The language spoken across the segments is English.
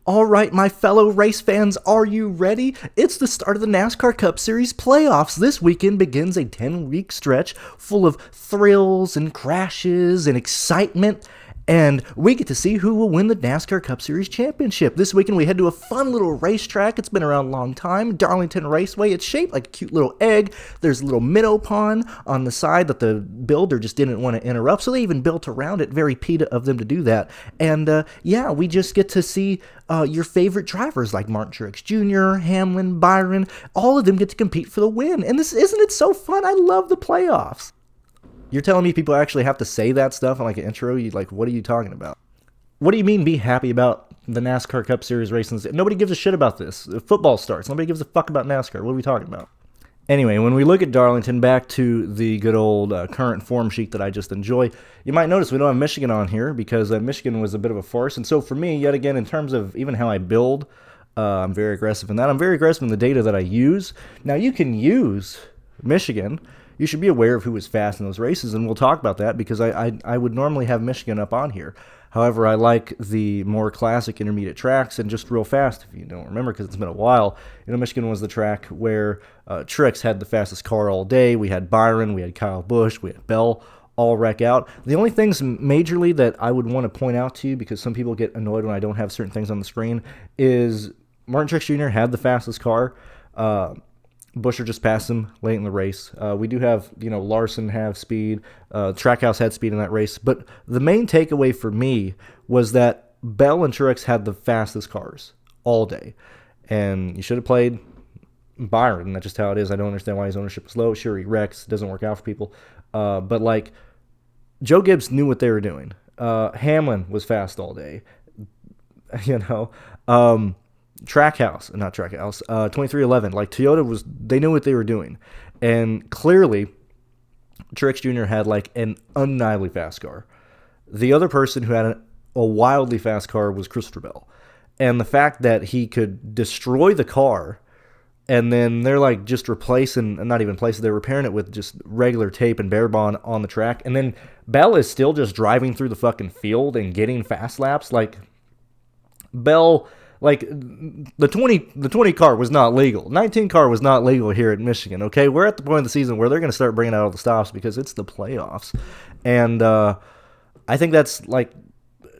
All right, my fellow race fans, are you ready? It's the start of the NASCAR Cup Series playoffs. This weekend begins a 10-week stretch full of thrills and crashes and excitement. And we get to see who will win the NASCAR Cup Series championship. This weekend we head to a fun little racetrack. It's been around a long time, Darlington Raceway. It's shaped like a cute little egg. There's a little minnow pond on the side that the builder just didn't want to interrupt, so they even built around it. Very PETA of them to do that. And yeah, we just get to see your favorite drivers like Martin Truex Jr., Hamlin, Byron. All of them get to compete for the win. And this isn't it so fun? I love the playoffs. You're telling me people actually have to say that stuff in like an intro? You like, what are you talking about? What do you mean be happy about the NASCAR Cup Series racing? Nobody gives a shit about this. Football starts. Nobody gives a fuck about NASCAR. What are we talking about? Anyway, when we look at Darlington, back to the good old current form sheet that I just enjoy, you might notice we don't have Michigan on here because Michigan was a bit of a farce. And so for me, yet again, in terms of even how I build, I'm very aggressive in that. I'm very aggressive in the data that I use. Now, you can use Michigan. You should be aware of who was fast in those races, and we'll talk about that because I would normally have Michigan up on here. However, I like the more classic intermediate tracks, and just real fast, if you don't remember because it's been a while, Michigan was the track where Truex had the fastest car all day. We had Byron, we had Kyle Busch, we had Bell all wreck out. The only things majorly that I would want to point out to you, because some people get annoyed when I don't have certain things on the screen, is Martin Truex Jr. had the fastest car. Buescher just passed him late in the race. We do have, Larson have speed. Trackhouse had speed in that race. But the main takeaway for me was that Bell and Truex had the fastest cars all day. And you should have played Byron. That's just how it is. I don't understand why his ownership is low. Sure, he wrecks. Doesn't work out for people. But, Joe Gibbs knew what they were doing. Hamlin was fast all day. Trackhouse, not Trackhouse, 2311, Toyota they knew what they were doing. And clearly, Truex Jr. had an undeniably fast car. The other person who had a wildly fast car was Christopher Bell. And the fact that he could destroy the car and then they're just replacing, not even replacing, they're repairing it with just regular tape and bare bond on the track. And then Bell is still just driving through the fucking field and getting fast laps. Bell, the 20 car was not legal. 19 car was not legal here at Michigan, okay? We're at the point of the season where they're going to start bringing out all the stops because it's the playoffs. And I think that's,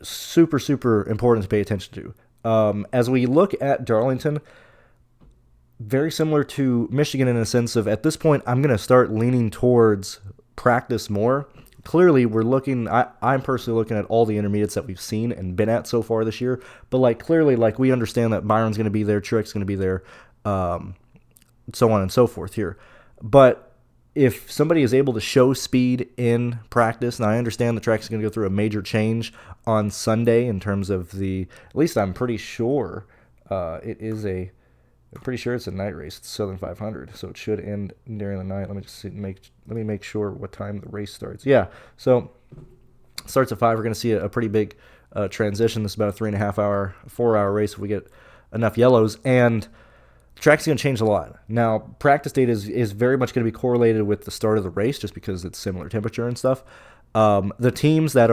super, super important to pay attention to. As we look at Darlington, very similar to Michigan in a sense of, at this point, I'm going to start leaning towards practice more. Clearly, we're looking, I'm personally looking at all the intermediates that we've seen and been at so far this year. But, clearly, we understand that Byron's going to be there, Truex going to be there, so on and so forth here. But if somebody is able to show speed in practice, and I understand the track's going to go through a major change on Sunday in terms of at least I'm pretty sure I'm pretty sure it's a night race. It's Southern 500, so it should end during the night. Let me make sure what time the race starts. Yeah, so it starts at 5. We're going to see a pretty big transition. This is about a 3.5-hour, 4-hour race if we get enough yellows, and the track's going to change a lot. Now, practice data is very much going to be correlated with the start of the race, just because it's similar temperature and stuff. The teams that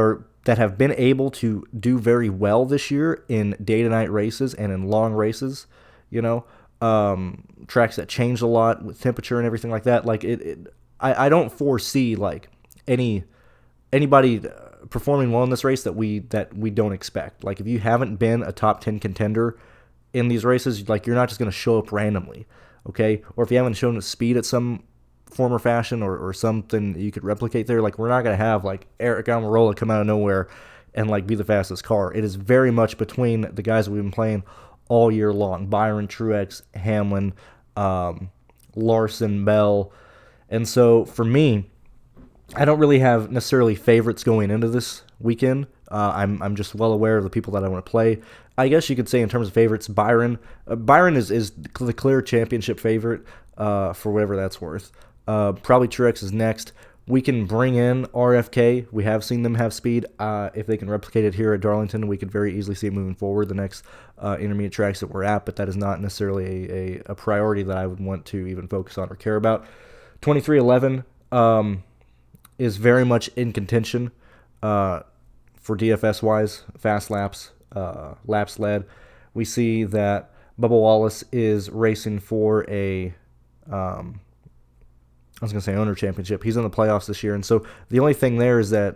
have been able to do very well this year in day-to-night races and in long races, tracks that change a lot with temperature and everything like that. I don't foresee anybody performing well in this race that we don't expect. If you haven't been a top 10 contender in these races, you're not just going to show up randomly, okay? Or if you haven't shown speed at some form or fashion or something that you could replicate there, we're not going to have Eric Almirola come out of nowhere and be the fastest car. It is very much between the guys that we've been playing all year long. Byron, Truex, Hamlin, Larson, Bell. And so for me, I don't really have necessarily favorites going into this weekend. I'm just well aware of the people that I want to play. I guess you could say in terms of favorites, Byron. Byron is the clear championship favorite for whatever that's worth. Probably Truex is next. We can bring in RFK. We have seen them have speed. If they can replicate it here at Darlington, we could very easily see it moving forward the next intermediate tracks that we're at, but that is not necessarily a priority that I would want to even focus on or care about. 2311 is very much in contention for DFS-wise, fast laps, laps led. We see that Bubba Wallace is racing for a, I was going to say owner championship. He's in the playoffs this year. And so the only thing there is that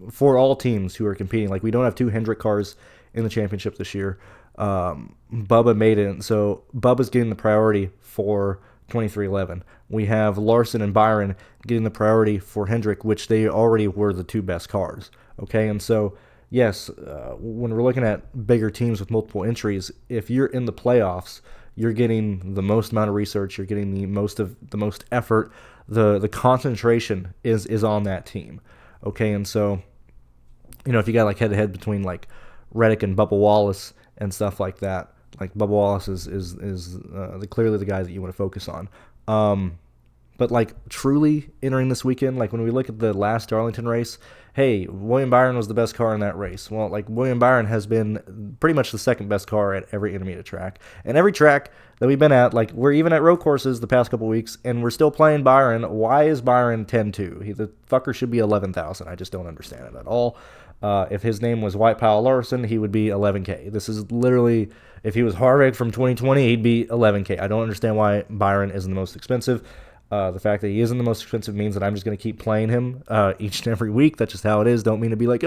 for all teams who are competing, like we don't have two Hendrick cars in the championship this year. Bubba made it. So Bubba's getting the priority for 2311. We have Larson and Byron getting the priority for Hendrick, which they already were the two best cars. Okay. And so, yes, when we're looking at bigger teams with multiple entries, if you're in the playoffs, you're getting the most amount of research, you're getting the most effort, the concentration is on that team. Okay, and so, if you got like head-to-head between like Reddick and Bubba Wallace and stuff like that, like Bubba Wallace is clearly the guy that you want to focus on. But like truly entering this weekend, like when we look at the last Darlington race, hey, William Byron was the best car in that race. Well, like William Byron has been pretty much the second best car at every intermediate track. And every track that we've been at, like we're even at road courses the past couple weeks, and we're still playing Byron. Why is Byron 10-2? The fucker should be 11,000. I just don't understand it at all. If his name was White Powell Larson, he would be 11K. This is literally, if he was Harvick from 2020, he'd be 11K. I don't understand why Byron isn't the most expensive. The fact that he isn't the most expensive means that I'm just going to keep playing him each and every week. That's just how it is. Don't mean to be like,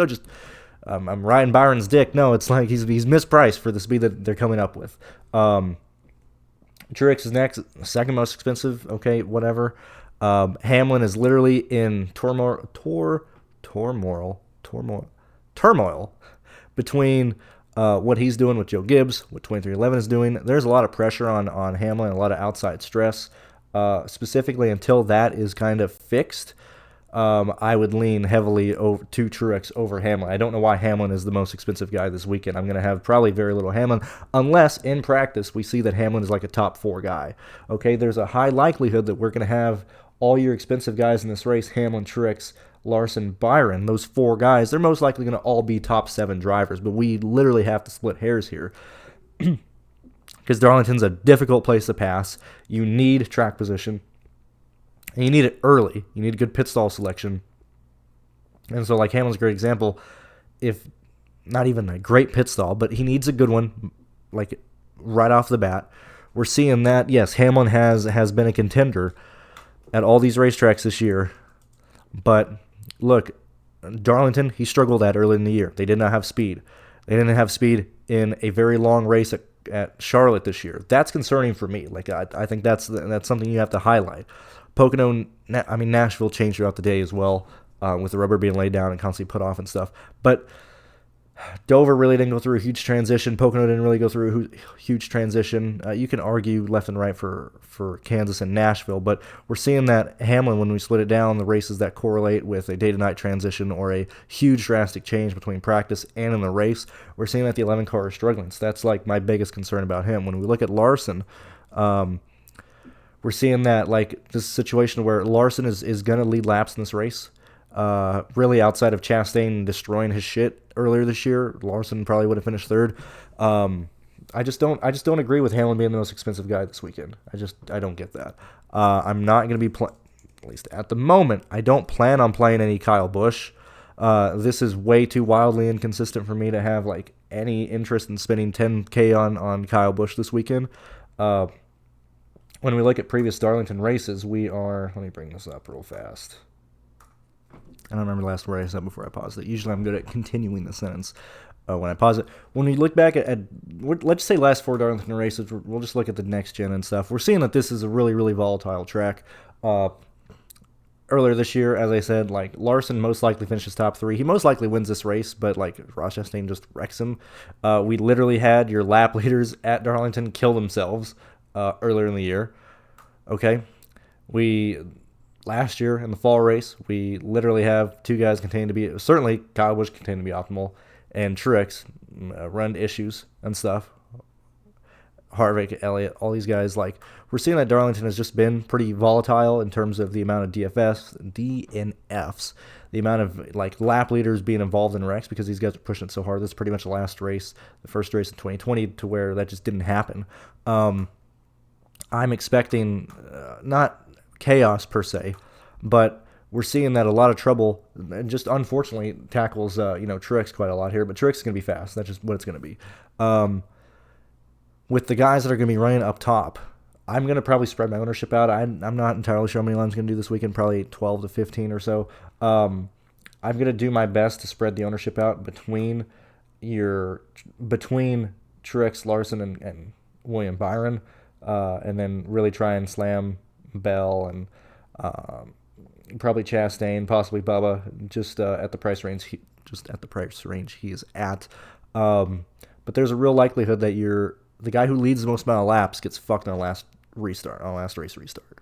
I'm riding Byron's dick. No, it's like he's mispriced for the speed that they're coming up with. Truex is next, second most expensive. Okay, whatever. Hamlin is literally in turmoil between what he's doing with Joe Gibbs, what 2311 is doing. There's a lot of pressure on Hamlin, a lot of outside stress. Specifically until that is kind of fixed, I would lean heavily over to Truex over Hamlin. I don't know why Hamlin is the most expensive guy this weekend. I'm going to have probably very little Hamlin, unless in practice we see that Hamlin is like a top 4 guy. Okay, there's a high likelihood that we're going to have all your expensive guys in this race, Hamlin, Truex, Larson, Byron, those 4 guys, they're most likely going to all be top 7 drivers, but we literally have to split hairs here. Because Darlington's a difficult place to pass. You need track position. And you need it early. You need a good pit stall selection. And so, like, Hamlin's a great example. If not even a great pit stall, but he needs a good one, like, right off the bat. We're seeing that, yes, Hamlin has been a contender at all these racetracks this year. But, look, Darlington, he struggled at early in the year. They did not have speed. They didn't have speed in a very long race at Charlotte this year. That's concerning for me. Like I think that's something you have to highlight. Nashville changed throughout the day as well, with the rubber being laid down and constantly put off and stuff. But Dover really didn't go through a huge transition. Pocono didn't really go through a huge transition. You can argue left and right for Kansas and Nashville, but we're seeing that Hamlin, when we split it down, the races that correlate with a day-to-night transition or a huge drastic change between practice and in the race, we're seeing that the 11 car is struggling. So that's like my biggest concern about him. When we look at Larson, we're seeing that like this situation where Larson is going to lead laps in this race. Really outside of Chastain destroying his shit earlier this year, Larson probably would have finished third. I just don't agree with Hamlin being the most expensive guy this weekend. I don't get that. I'm not going to be at least at the moment, I don't plan on playing any Kyle Busch. This is way too wildly inconsistent for me to have like any interest in spending $10K on Kyle Busch this weekend. When we look at previous Darlington races, let me bring this up real fast. I don't remember the last word I said before I paused it. Usually I'm good at continuing the sentence when I pause it. When we look back at let's say last 4 Darlington races, we'll just look at the next gen and stuff. We're seeing that this is a really, really volatile track. Earlier this year, as I said, like Larson most likely finishes top 3. He most likely wins this race, but like Ross Chastain just wrecks him. We literally had your lap leaders at Darlington kill themselves earlier in the year. Okay, last year in the fall race, we literally have 2 guys certainly Kyle Busch contained to be optimal, and Truex run issues and stuff. Harvick, Elliott, all these guys, like we're seeing that Darlington has just been pretty volatile in terms of the amount of DNFs, the amount of like lap leaders being involved in wrecks because these guys are pushing it so hard. This is pretty much the last race, the first race in 2020, to where that just didn't happen. I'm expecting not chaos per se, but we're seeing that a lot of trouble, and just unfortunately tackles Truex quite a lot here. But Truex is going to be fast. That's just what it's going to be. With the guys that are going to be running up top, I'm going to probably spread my ownership out. I'm not entirely sure how many lines I'm going to do this weekend, probably 12 to 15 or so. I'm going to do my best to spread the ownership out between Truex, Larson, and William Byron, and then really try and slam Bell and probably Chastain, possibly Bubba, just at the price range he is at. But there's a real likelihood that the guy who leads the most amount of laps gets fucked on a last race restart.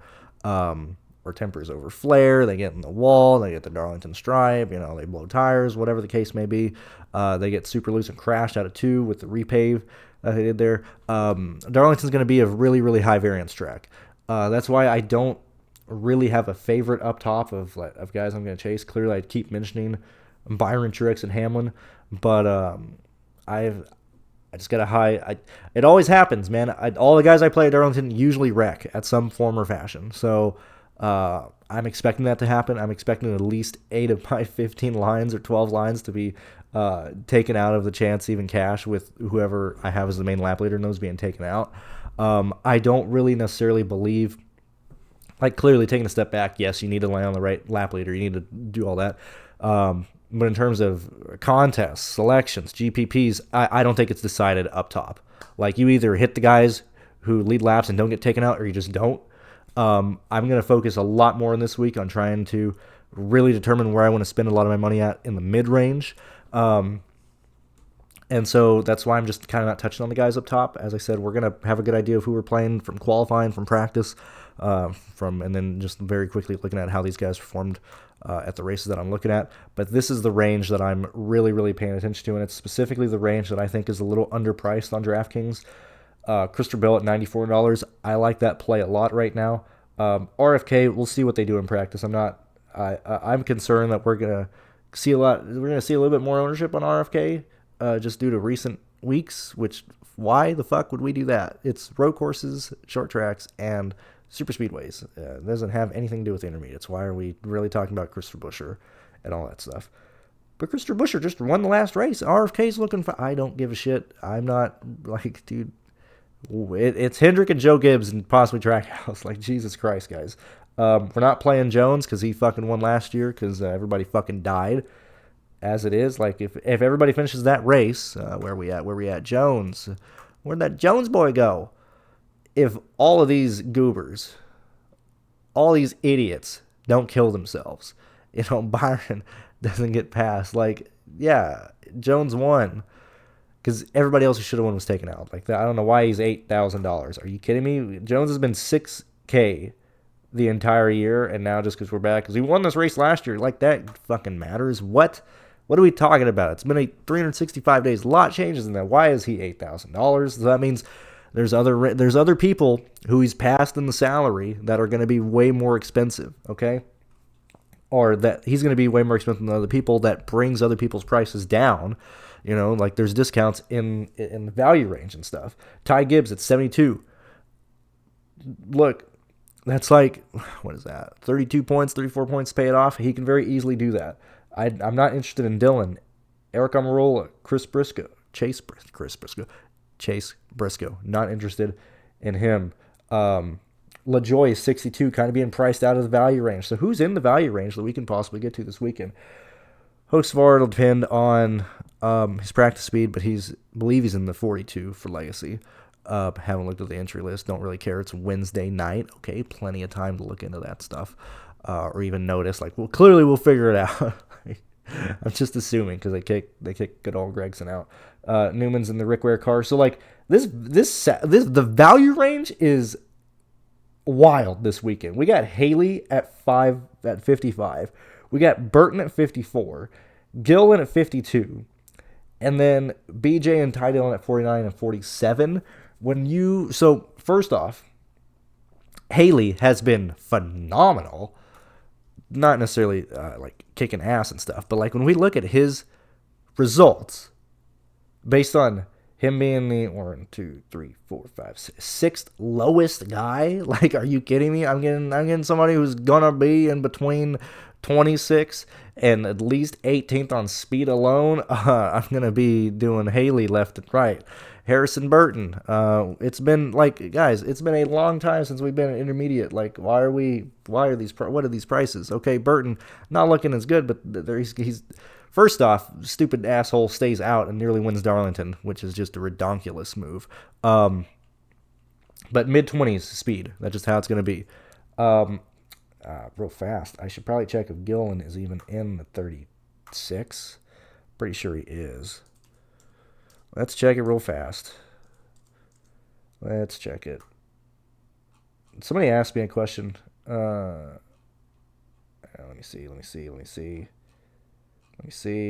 Or tempers over flare, they get in the wall, they get the Darlington stripe, they blow tires, whatever the case may be. They get super loose and crashed out of 2 with the repave that they did there. Darlington's going to be a really, really high variance track. That's why I don't really have a favorite up top of guys I'm going to chase. Clearly, I'd keep mentioning Byron, Truex, and Hamlin, but I just got a high. It always happens, man. All the guys I play at Darlington usually wreck at some form or fashion. So I'm expecting that to happen. I'm expecting at least 8 of my 15 lines or 12 lines to be taken out of the chance even cash with whoever I have as the main lap leader and those being taken out. I don't really necessarily believe, clearly taking a step back, yes, you need to land on the right lap leader. You need to do all that. But in terms of contests, selections, GPPs, I don't think it's decided up top. You either hit the guys who lead laps and don't get taken out, or you just don't. I'm going to focus a lot more in this week on trying to really determine where I want to spend a lot of my money at in the mid-range. And so that's why I'm just kind of not touching on the guys up top. As I said, we're going to have a good idea of who we're playing from qualifying, from practice, and then just very quickly looking at how these guys performed at the races that I'm looking at. But this is the range that I'm really, really paying attention to, and it's specifically the range that I think is a little underpriced on DraftKings. Christopher Bell at $94. I like that play a lot right now. RFK, we'll see what they do in practice. I'm concerned that we're gonna see a little bit more ownership on RFK, just due to recent weeks. Which, why the fuck would we do that? It's road courses, short tracks, and super speedways. It doesn't have anything to do with the intermediates. Why are we really talking about Christopher Buescher and all that stuff? But Christopher Buescher just won the last race. RFK's looking for. I don't give a shit. I'm not dude. It's Hendrick and Joe Gibbs and possibly Trackhouse. Jesus Christ, guys. We're not playing Jones because he fucking won last year because everybody fucking died. As it is, if everybody finishes that race, where we at? Jones. Where'd that Jones boy go? If all of these goobers, all these idiots don't kill themselves, Byron doesn't get past. Jones won. Because everybody else who should have won was taken out. I don't know why he's $8,000. Are you kidding me? Jones has been $6K the entire year, and now just because we're back, because he won this race last year, that fucking matters. What are we talking about? It's been 365 days. A lot changes in that. Why is he $8,000? So that means there's other people who he's passed in the salary that are going to be way more expensive. Okay. Or that he's going to be way more expensive than other people. That brings other people's prices down. There's discounts in the value range and stuff. Ty Gibbs at 72. Look, that's what is that? 32 points, 34 points to pay it off. He can very easily do that. I'm not interested in Dylan. Eric Almirola, Chase Briscoe. Not interested in him. LaJoy is 62, kind of being priced out of the value range. So who's in the value range that we can possibly get to this weekend? Hoeksvaart, it'll depend on his practice speed, but believe he's in the 42 for Legacy. Haven't looked at the entry list. Don't really care. It's Wednesday night. Okay, plenty of time to look into that stuff, or even notice. Clearly we'll figure it out. I'm just assuming because they kick good old Gregson out. Newman's in the Rick Ware car. So the value range is wild this weekend. We got Haley at 55. We got Burton at 54, Gillen at 52, and then BJ and Ty Dillon at 49 and 47. So first off, Haley has been phenomenal. Not necessarily kicking ass and stuff, but when we look at his results, based on him being the 6th lowest guy, are you kidding me? I'm getting somebody who's gonna be in between 26th and at least 18th on speed alone, I'm going to be doing Haley left and right. Harrison Burton. It's been like, guys, it's been a long time since we've been an intermediate. Like, what are these prices? Okay, Burton not looking as good, but he's first off, stupid asshole stays out and nearly wins Darlington, which is just a redonkulous move. But mid-20s speed. That's just how it's going to be. Real fast. I should probably check if Gillen is even in the 36. Pretty sure he is. Let's check it real fast. Let's check it. Somebody asked me a question. Let me see.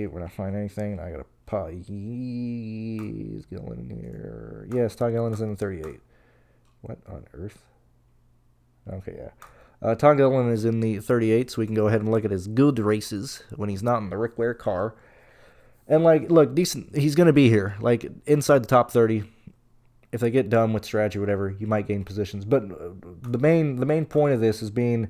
We're not finding anything. I got a he's Gillen here. Yes, Todd Gillen is in the 38. What on earth? Okay, yeah. Todd Gillen is in the 38, so we can go ahead and look at his good races when he's not in the Rick Ware car. And, like, look, decent. He's going to be here. Like, inside the top 30. If they get done with strategy or whatever, you might gain positions. But the main point of this is being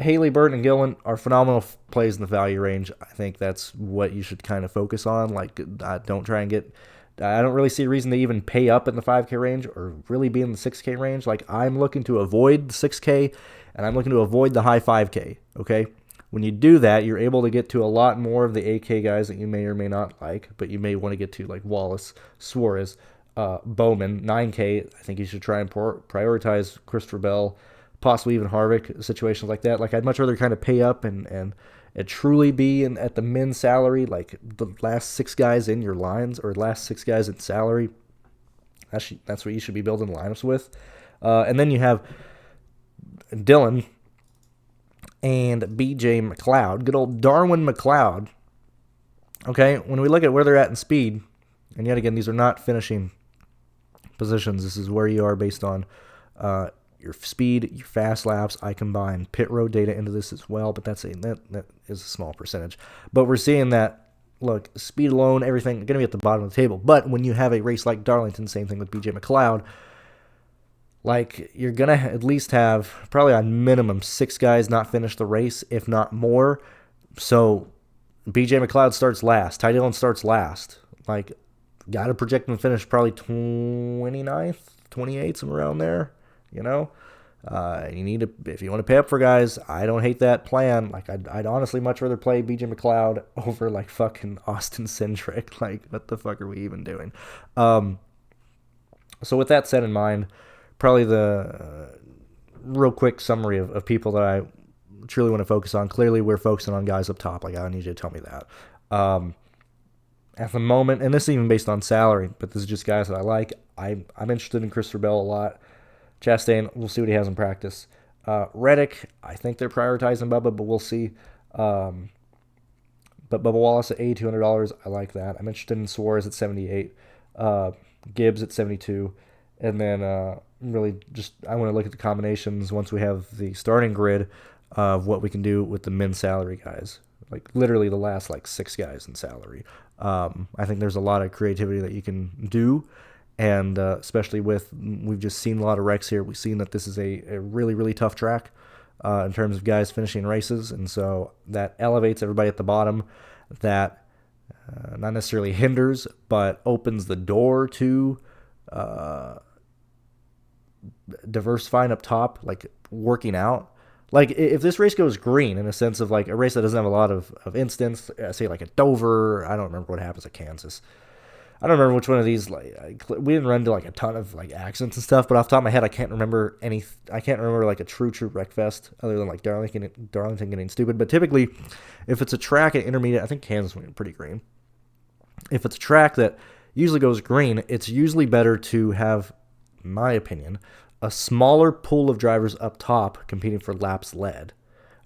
Haley, Burton, and Gillen are phenomenal plays in the value range. I think that's what you should kind of focus on. Like, don't try and get... I don't really see a reason to even pay up in the 5K range or really be in the 6K range. Like, I'm looking to avoid the 6K, and I'm looking to avoid the high 5K, okay? When you do that, you're able to get to a lot more of the 8K guys that you may or may not like, but you may want to get to, like Wallace, Suarez, Bowman. 9K, I think you should try and prioritize Christopher Bell, possibly even Harvick, situations like that. Like, I'd much rather kind of pay up and truly be at the min salary, like the last 6 guys in your lines or last 6 guys in salary. That's what you should be building lineups with. And then you have Dylan and BJ McLeod, good old Darwin McLeod. Okay, when we look at where they're at in speed, and yet again, these are not finishing positions. This is where you are based on your speed, your fast laps. I combine pit road data into this as well, but that is a small percentage. But we're seeing that, look, speed alone, everything, going to be at the bottom of the table. But when you have a race like Darlington, same thing with BJ McLeod, like, you're going to at least have probably on minimum 6 guys not finish the race, if not more. So BJ McLeod starts last. Ty Dillon starts last. Like, got to project him to finish probably 29th, 28th, somewhere around there. You know, you need to, if you want to pay up for guys, I don't hate that plan. Like, I'd honestly much rather play BJ McLeod over, like, fucking Austin Cindric. Like, what the fuck are we even doing? So with that set in mind, probably the real quick summary of people that I truly want to focus on. Clearly, we're focusing on guys up top. Like, I don't need you to tell me that. At the moment, and this is even based on salary, but this is just guys that I like. I'm interested in Christopher Bell a lot. Chastain, we'll see what he has in practice. Reddick, I think they're prioritizing Bubba, but we'll see. But Bubba Wallace at $8,200, I like that. I'm interested in Suarez at 78, Gibbs at 72, and then really just I want to look at the combinations once we have the starting grid of what we can do with the min salary guys. Like, literally the last, like, 6 guys in salary. I think there's a lot of creativity that you can do. And especially we've just seen a lot of wrecks here. We've seen that this is a really, really tough track in terms of guys finishing races. And so that elevates everybody at the bottom. That not necessarily hinders, but opens the door to diversifying up top, like working out. Like, if this race goes green, in a sense of, like, a race that doesn't have a lot of instance, say, like, at Dover, I don't remember what happens at Kansas. I don't remember which one of these, like, we didn't run into, like, a ton of, like, accidents and stuff, but off the top of my head, I can't remember, like, a true wreckfest, other than, like, Darlington getting stupid. But typically, if it's a track at intermediate, I think Kansas went pretty green. If it's a track that usually goes green, it's usually better to have, in my opinion, a smaller pool of drivers up top competing for laps led,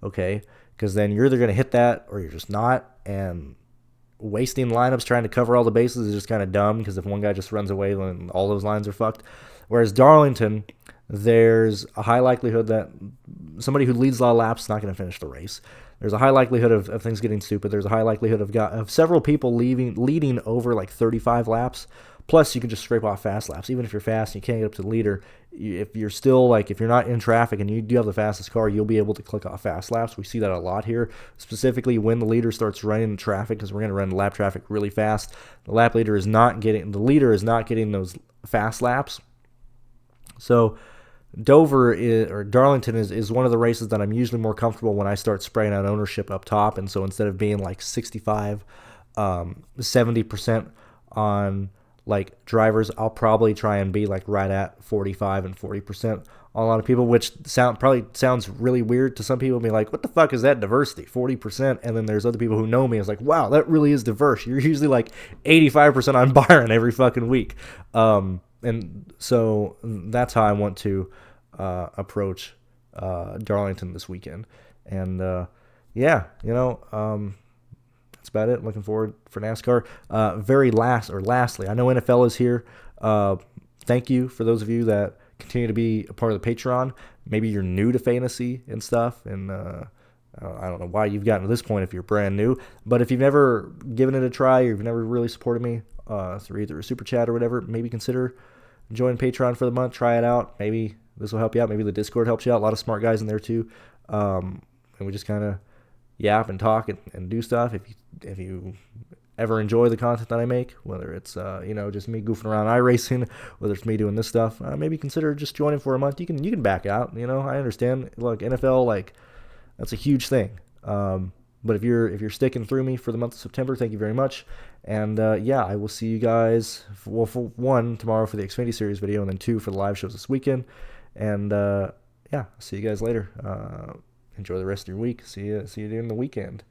okay? Because then you're either going to hit that or you're just not, and wasting lineups trying to cover all the bases is just kind of dumb, because if one guy just runs away, then all those lines are fucked. Whereas Darlington, there's a high likelihood that somebody who leads a lot of laps is not going to finish the race. There's a high likelihood of things getting stupid. There's a high likelihood of several people leading over, like, 35 laps, Plus, you can just scrape off fast laps. Even if you're fast and you can't get up to the leader, if you're still like, if you're not in traffic and you do have the fastest car, you'll be able to click off fast laps. We see that a lot here, specifically when the leader starts running in traffic, because we're going to run lap traffic really fast. The leader is not getting those fast laps. So Dover or Darlington is one of the races that I'm usually more comfortable when I start spraying out ownership up top. And so instead of being like 65, 70% on like drivers, I'll probably try and be like right at 45 and 40% on a lot of people, which probably sounds really weird to some people. Be like, what the fuck is that diversity? 40%. And then there's other people who know me. It's like, wow, that really is diverse. You're usually like 85% on Byron every fucking week. And so that's how I want to approach Darlington this weekend. And yeah, that's about it. Looking forward for NASCAR. Lastly, I know NFL is here. Thank you for those of you that continue to be a part of the Patreon. Maybe you're new to fantasy and stuff, and I don't know why you've gotten to this point if you're brand new. But if you've never given it a try, or you've never really supported me through either a super chat or whatever, maybe consider joining Patreon for the month. Try it out. Maybe this will help you out. Maybe the Discord helps you out. A lot of smart guys in there too, and we just kind of yap and talk and do stuff. If you ever enjoy the content that I make, whether it's just me goofing around iRacing, whether it's me doing this stuff, maybe consider just joining for a month. You can back out. I understand. Look, NFL, like, that's a huge thing. But if you're sticking through me for the month of September, thank you very much. And I will see you guys for one tomorrow for the Xfinity Series video, and then 2 for the live shows this weekend. And see you guys later. Enjoy the rest of your week. See you during the weekend.